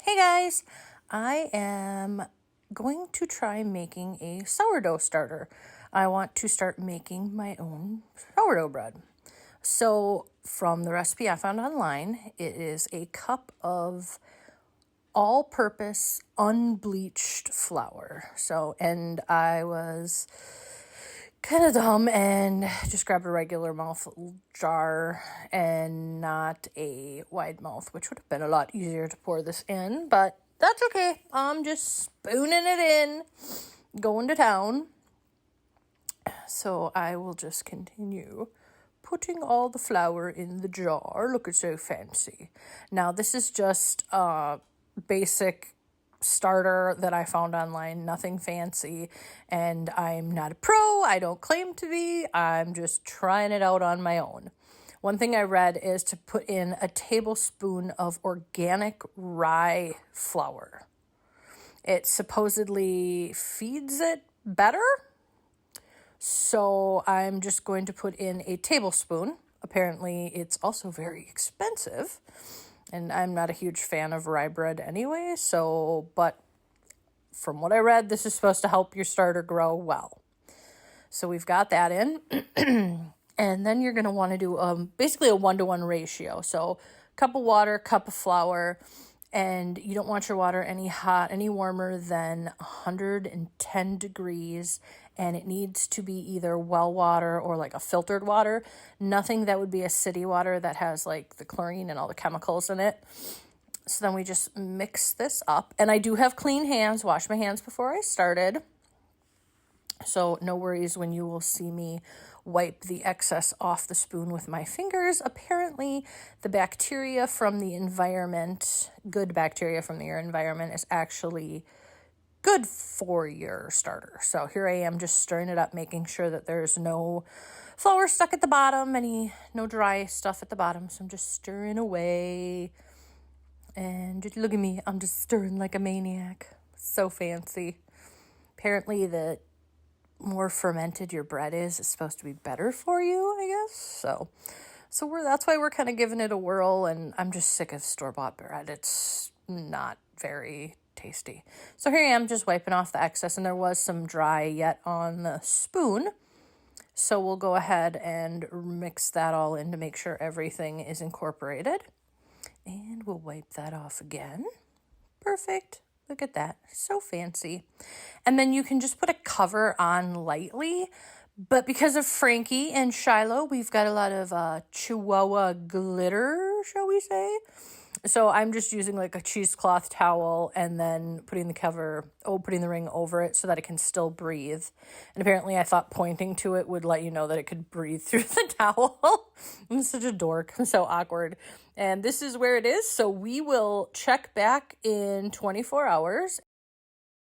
Hey guys, I am going to try making a sourdough starter. I want to start making my own sourdough bread. So from the recipe I found online, it is a cup of all-purpose unbleached flour. And I was kind of dumb and just grabbed a regular mouth jar and not a wide mouth, which would have been a lot easier to pour this in, but that's okay. I'm just spooning it in, going to town. So I will just continue putting all the flour in the jar. Look, it's so fancy. Now, this is just a basic starter that I found online, nothing fancy, and I'm not a pro. I don't claim to be. I'm just trying it out on my own. One thing I read is to put in a tablespoon of organic rye flour. It supposedly feeds it better. So I'm just going to put in a tablespoon. Apparently, it's also very expensive. And I'm not a huge fan of rye bread anyway, but from what I read, this is supposed to help your starter grow well. So we've got that in. And then you're going to want to do basically a 1-to-1 ratio. So cup of water, cup of flour, and you don't want your water any warmer than 110 degrees, and it needs to be either well water or like a filtered water. Nothing that would be a city water that has like the chlorine and all the chemicals in it. So then we just mix this up. And I do have clean hands, wash my hands before I started. So no worries when you will see me wipe the excess off the spoon with my fingers. Apparently, the bacteria from the environment, good bacteria from your environment, is actually good for your starter. So here I am just stirring it up, making sure that there's no flour stuck at the bottom, no dry stuff at the bottom. So I'm just stirring away. And just look at me, I'm just stirring like a maniac. So fancy. Apparently the more fermented your bread is, it's supposed to be better for you, I guess. So that's why we're kind of giving it a whirl, and I'm just sick of store-bought bread. It's not very tasty. So here I am just wiping off the excess, and there was some dry yet on the spoon. So we'll go ahead and mix that all in to make sure everything is incorporated. And we'll wipe that off again. Perfect. Look at that. So fancy. And then you can just put a cover on lightly. But because of Frankie and Shiloh, we've got a lot of Chihuahua glitter, shall we say. So I'm just using like a cheesecloth towel and then putting the ring over it so that it can still breathe. And apparently I thought pointing to it would let you know that it could breathe through the towel. I'm such a dork. I'm so awkward. And this is where it is. So we will check back in 24 hours.